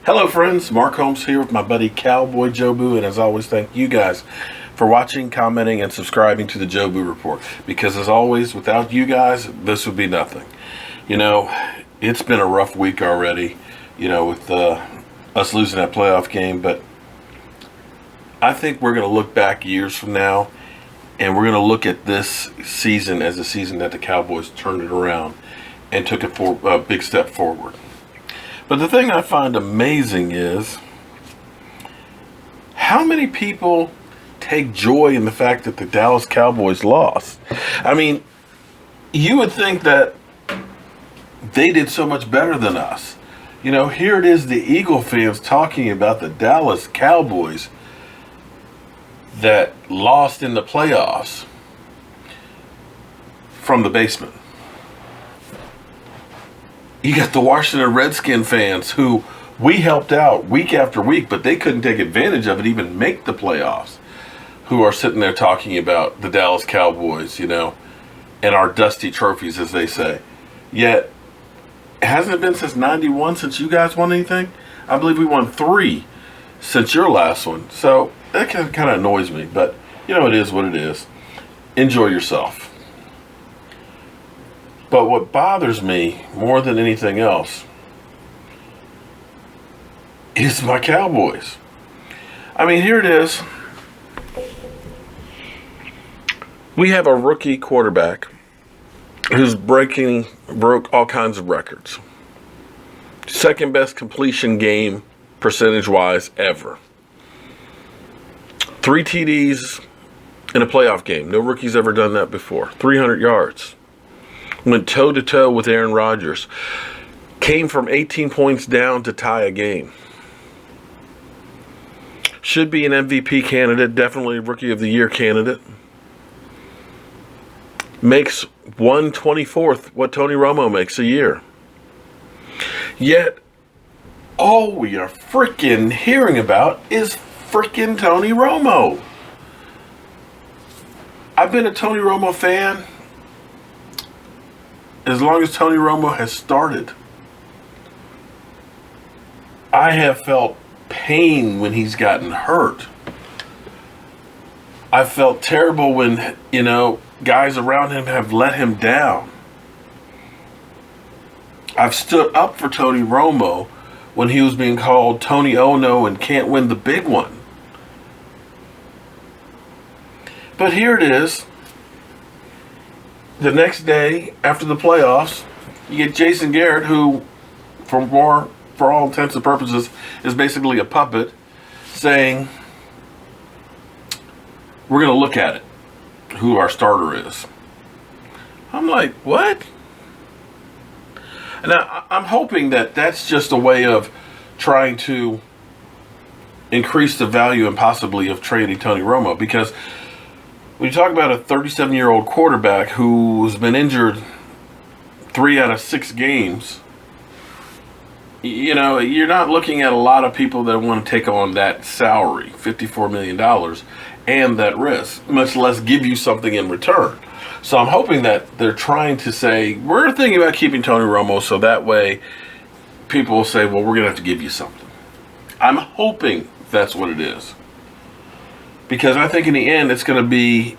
Hello friends, Mark Holmes here with my buddy Cowboy Jobu, and as always, thank you guys for watching, commenting, and subscribing to the Jobu Report, because as always, without you guys, this would be nothing. You know, it's been a rough week already, with us losing that playoff game, but I think we're going to look back years from now, and we're going to look at this season as a season that the Cowboys turned it around and took a big step forward. But the thing I find amazing is how many people take joy in the fact that the Dallas Cowboys lost. I mean, you would think that they did so much better than us. Here it is, the Eagle fans talking about the Dallas Cowboys that lost in the playoffs from the basement. You got the Washington Redskins fans who we helped out week after week, but they couldn't take advantage of it, even make the playoffs, who are sitting there talking about the Dallas Cowboys, and our dusty trophies, as they say. Yet, hasn't it been since 91 since you guys won anything? I believe we won 3 since your last one. So that kind of annoys me, but it is what it is. Enjoy yourself. But what bothers me more than anything else is my Cowboys. I mean, here it is. We have a rookie quarterback who's broke all kinds of records. Second best completion game percentage-wise ever. 3 TDs in a playoff game. No rookie's ever done that before. 300 yards. Went toe-to-toe with Aaron Rodgers. Came from 18 points down to tie a game. Should be an MVP candidate, definitely Rookie of the Year candidate. Makes 1/24th what Tony Romo makes a year. Yet, all we are freaking hearing about is freaking Tony Romo. I've been a Tony Romo fan as long as Tony Romo has started. I have felt pain when he's gotten hurt. I felt terrible when, guys around him have let him down. I've stood up for Tony Romo when he was being called Tony Ono and can't win the big one. But here it is. The next day, after the playoffs, you get Jason Garrett, who, for all intents and purposes, is basically a puppet, saying, we're going to look at it, who our starter is. I'm like, what? And I'm hoping that that's just a way of trying to increase the value and possibly of trading Tony Romo, because when you talk about a 37-year-old quarterback who's been injured 3 out of 6 games, you're not looking at a lot of people that want to take on that salary, $54 million, and that risk, much less give you something in return. So I'm hoping that they're trying to say, we're thinking about keeping Tony Romo, so that way people will say, well, we're going to have to give you something. I'm hoping that's what it is. Because I think in the end, it's going to be,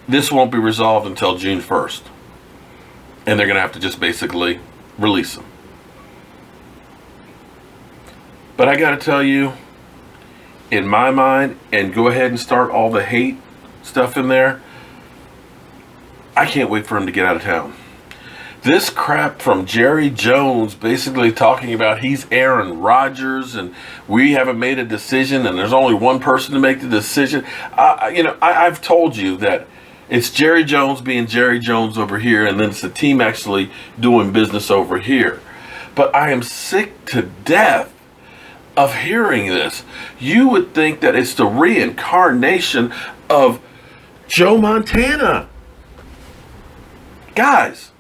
this won't be resolved until June 1st. And they're going to have to just basically release him. But I got to tell you, in my mind, and go ahead and start all the hate stuff in there, I can't wait for him to get out of town. This crap from Jerry Jones basically talking about he's Aaron Rodgers and we haven't made a decision and there's only one person to make the decision. I've told you that it's Jerry Jones being Jerry Jones over here, and then it's the team actually doing business over here. But I am sick to death of hearing this. You would think that it's the reincarnation of Joe Montana. Guys,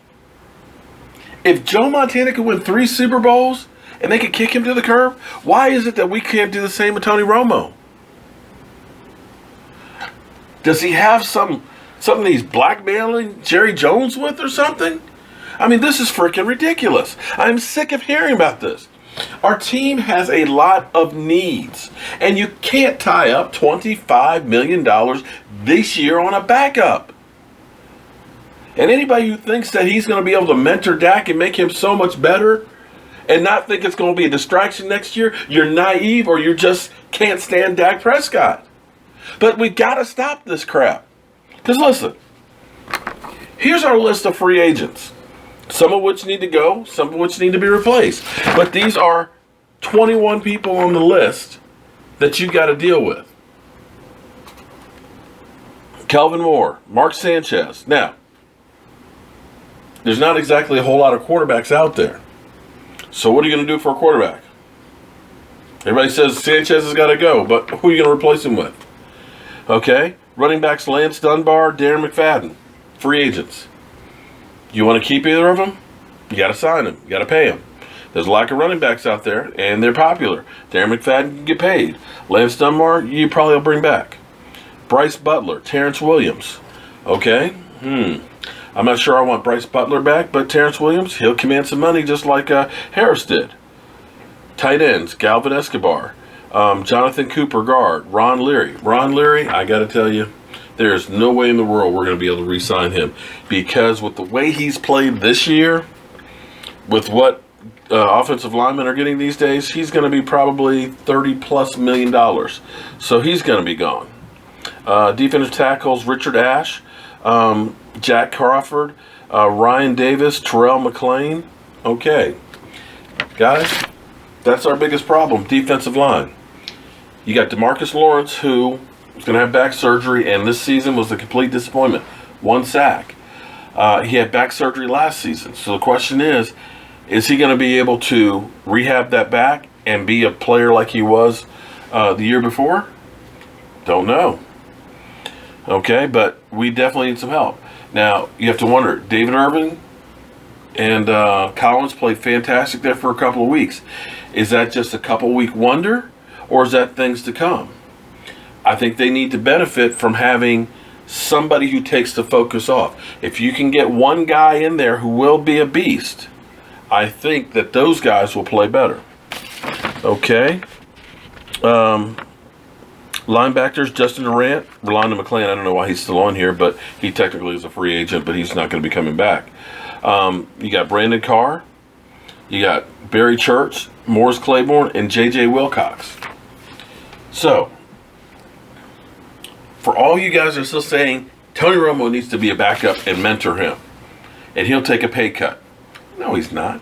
if Joe Montana could win 3 Super Bowls and they could kick him to the curb, why is it that we can't do the same with Tony Romo? Does he have something he's blackmailing Jerry Jones with or something? I mean, this is freaking ridiculous. I'm sick of hearing about this. Our team has a lot of needs, and you can't tie up $25 million this year on a backup. And anybody who thinks that he's going to be able to mentor Dak and make him so much better and not think it's going to be a distraction next year, you're naive, or you just can't stand Dak Prescott. But we got to stop this crap. Because listen, here's our list of free agents. Some of which need to go, some of which need to be replaced. But these are 21 people on the list that you got to deal with. Kelvin Moore, Mark Sanchez. Now, there's not exactly a whole lot of quarterbacks out there. So what are you going to do for a quarterback? Everybody says Sanchez has got to go, but who are you going to replace him with? Okay, running backs Lance Dunbar, Darren McFadden, free agents. You want to keep either of them? You got to sign them. You got to pay them. There's a lack of running backs out there, and they're popular. Darren McFadden can get paid. Lance Dunbar, you probably will bring back. Bryce Butler, Terrence Williams. Okay, I'm not sure I want Bryce Butler back, but Terrence Williams, he'll command some money just like Harris did. Tight ends, Galvin Escobar, Jonathan Cooper, guard, Ron Leary. Ron Leary, I got to tell you, there's no way in the world we're going to be able to re-sign him, because with the way he's played this year, with what offensive linemen are getting these days, he's going to be probably $30+ million. So he's going to be gone. Defensive tackles, Richard Ash, Jack Crawford, Ryan Davis, Terrell McLean. Okay, guys, that's our biggest problem, defensive line. You got DeMarcus Lawrence, who is going to have back surgery, and this season was a complete disappointment. 1 sack. He had back surgery last season. So the question is he going to be able to rehab that back and be a player like he was the year before? Don't know. Okay, but we definitely need some help. Now, you have to wonder, David Irving and Collins played fantastic there for a couple of weeks. Is that just a couple-week wonder, or is that things to come? I think they need to benefit from having somebody who takes the focus off. If you can get one guy in there who will be a beast, I think that those guys will play better. Okay. Linebackers, Justin Durant, Rolando McClain. I don't know why he's still on here, but he technically is a free agent, but he's not going to be coming back. You got Brandon Carr. You got Barry Church, Morris Claiborne, and J.J. Wilcox. So, for all you guys are still saying Tony Romo needs to be a backup and mentor him, and he'll take a pay cut. No, he's not.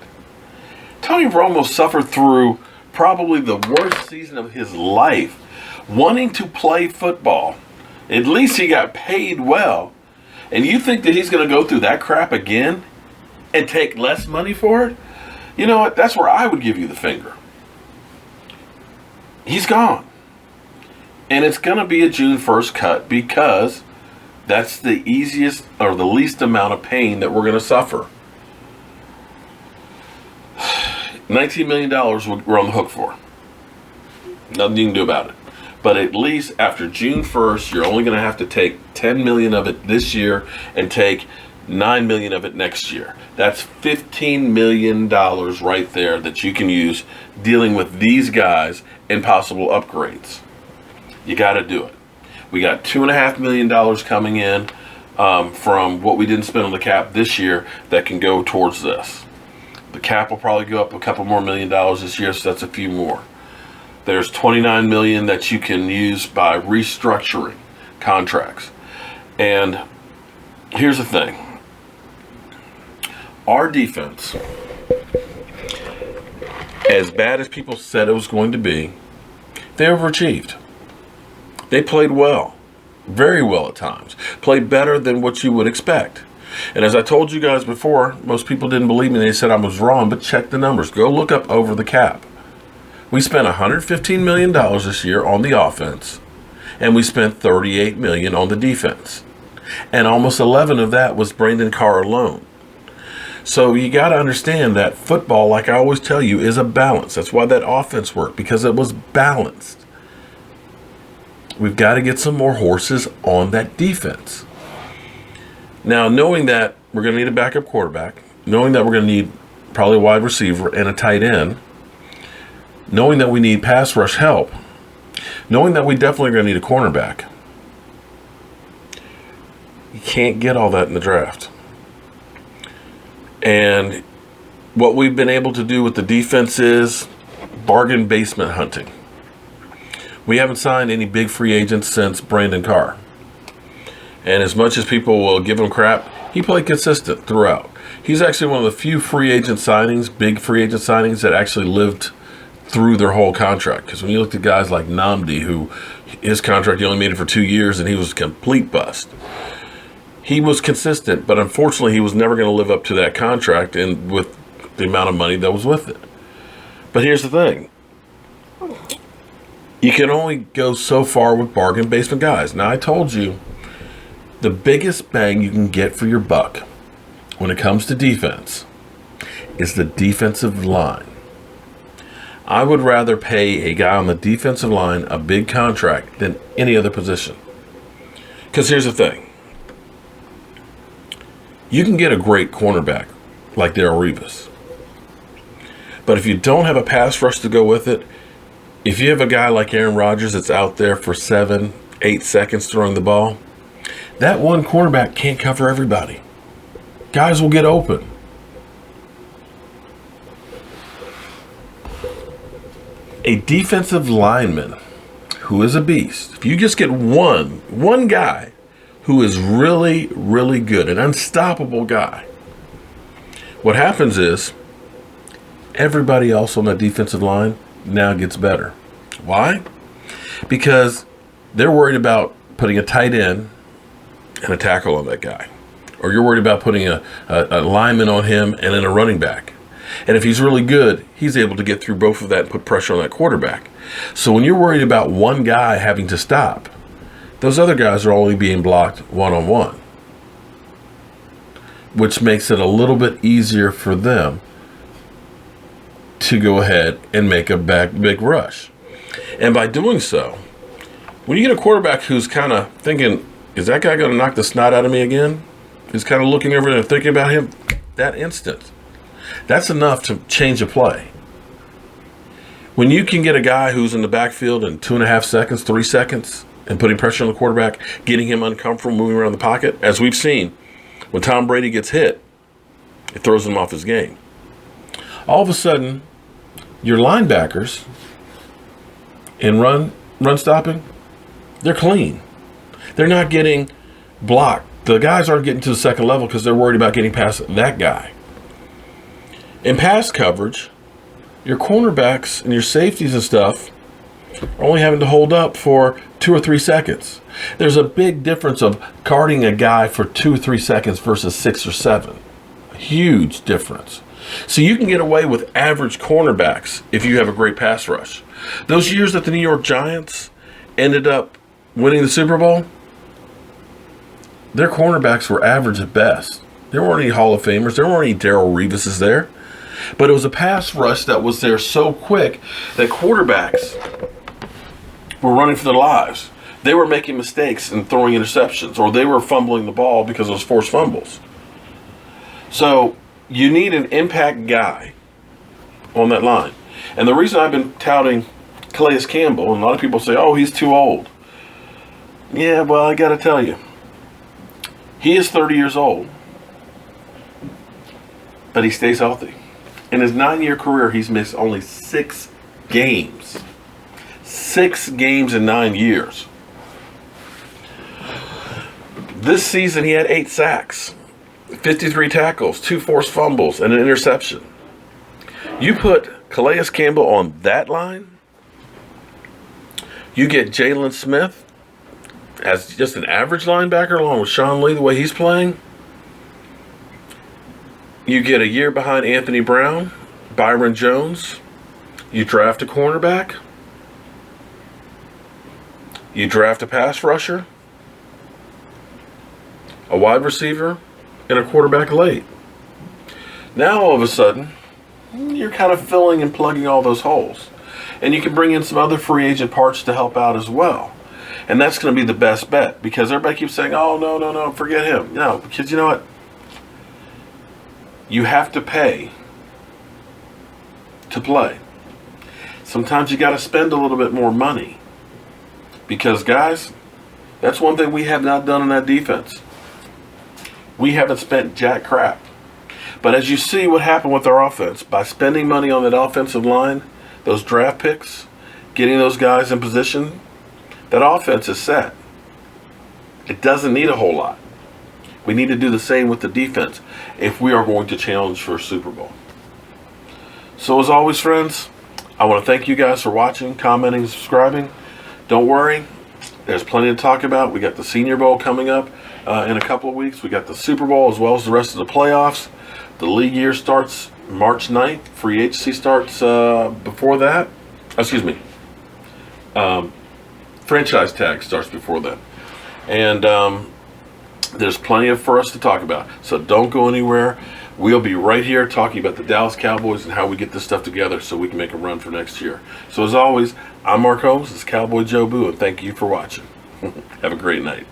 Tony Romo suffered through probably the worst season of his life, wanting to play football. At least he got paid well. And you think that he's going to go through that crap again and take less money for it? You know what? That's where I would give you the finger. He's gone. And it's going to be a June 1st cut, because that's the easiest or the least amount of pain that we're going to suffer. $19 million we're on the hook for. Nothing you can do about it. But at least after June 1st, you're only going to have to take $10 million of it this year and take $9 million of it next year. That's $15 million right there that you can use dealing with these guys and possible upgrades. You got to do it. We got $2.5 million coming in from what we didn't spend on the cap this year that can go towards this. The cap will probably go up a couple more $1 million this year, so that's a few more. There's $29 million that you can use by restructuring contracts. And here's the thing. Our defense, as bad as people said it was going to be, they overachieved. They played well, very well at times. Played better than what you would expect. And as I told you guys before, most people didn't believe me. They said I was wrong, but check the numbers. Go look up over the cap. We spent $115 million this year on the offense, and we spent $38 million on the defense. And almost 11 of that was Brandon Carr alone. So you got to understand that football, like I always tell you, is a balance. That's why that offense worked, because it was balanced. We've got to get some more horses on that defense. Now, knowing that we're going to need a backup quarterback, knowing that we're going to need probably a wide receiver and a tight end, knowing that we need pass rush help, knowing that we definitely are going to need a cornerback. You can't get all that in the draft. And what we've been able to do with the defense is bargain basement hunting. We haven't signed any big free agents since Brandon Carr. And as much as people will give him crap, he played consistent throughout. He's actually one of the few free agent signings, big free agent signings, that actually lived through their whole contract. Because when you look at guys like Namdi, who his contract, he only made it for 2 years, and he was a complete bust. He was consistent, but unfortunately he was never going to live up to that contract and with the amount of money that was with it. But here's the thing. You can only go so far with bargain basement guys. Now, I told you, the biggest bang you can get for your buck when it comes to defense is the defensive line. I would rather pay a guy on the defensive line a big contract than any other position. Because here's the thing. You can get a great cornerback like Darrelle Revis. But if you don't have a pass rush to go with it, if you have a guy like Aaron Rodgers that's out there for 7-8 seconds throwing the ball, that one cornerback can't cover everybody. Guys will get open. A defensive lineman who is a beast, if you just get one guy who is really, really good, an unstoppable guy, what happens is everybody else on that defensive line now gets better. Why? Because they're worried about putting a tight end and a tackle on that guy. Or you're worried about putting a lineman on him and then a running back. And if he's really good, he's able to get through both of that and put pressure on that quarterback. So when you're worried about one guy having to stop, those other guys are only being blocked one-on-one, which makes it a little bit easier for them to go ahead and make a big rush. And by doing so, when you get a quarterback who's kind of thinking, is that guy going to knock the snot out of me again? Who's kind of looking over there and thinking about him that instant. That's enough to change a play. When you can get a guy who's in the backfield in 2.5 seconds, 3 seconds, and putting pressure on the quarterback, getting him uncomfortable, moving around the pocket, as we've seen, when Tom Brady gets hit, it throws him off his game. All of a sudden, your linebackers in run stopping, they're clean. They're not getting blocked. The guys aren't getting to the second level because they're worried about getting past that guy. In pass coverage, your cornerbacks and your safeties and stuff are only having to hold up for 2 or 3 seconds. There's a big difference of guarding a guy for 2 or 3 seconds versus 6 or 7. A huge difference. So you can get away with average cornerbacks if you have a great pass rush. Those years that the New York Giants ended up winning the Super Bowl, their cornerbacks were average at best. There weren't any Hall of Famers. There weren't any Darrelle Revises there. But it was a pass rush that was there so quick that quarterbacks were running for their lives. They were making mistakes and throwing interceptions, or they were fumbling the ball because of those forced fumbles. So you need an impact guy on that line. And the reason I've been touting Calais Campbell, and a lot of people say, oh, he's too old. Yeah, well, I got to tell you, he is 30 years old, but he stays healthy. In his 9-year career, he's missed only 6 games. 6 games in 9 years. This season, he had 8 sacks, 53 tackles, 2 forced fumbles, and an interception. You put Calais Campbell on that line, you get Jalen Smith as just an average linebacker along with Sean Lee, the way he's playing. You get a year behind Anthony Brown, Byron Jones. You draft a cornerback. You draft a pass rusher, a wide receiver, and a quarterback late. Now all of a sudden, you're kind of filling and plugging all those holes. And you can bring in some other free agent parts to help out as well. And that's going to be the best bet, because everybody keeps saying, oh, no, forget him. No, because you know what? You have to pay to play. Sometimes you got to spend a little bit more money. Because, guys, that's one thing we have not done in that defense. We haven't spent jack crap. But as you see what happened with our offense, by spending money on that offensive line, those draft picks, getting those guys in position, that offense is set. It doesn't need a whole lot. We need to do the same with the defense if we are going to challenge for a Super Bowl. So as always, friends, I want to thank you guys for watching, commenting, and subscribing. Don't worry, there's plenty to talk about. We got the Senior Bowl coming up in a couple of weeks. We got the Super Bowl as well as the rest of the playoffs. The league year starts March 9th. Free agency starts before that. Excuse me. Franchise tag starts before that. And there's plenty for us to talk about. So don't go anywhere. We'll be right here talking about the Dallas Cowboys and how we get this stuff together so we can make a run for next year. So as always, I'm Mark Holmes. This is Cowboy Joe Boo, and thank you for watching. Have a great night.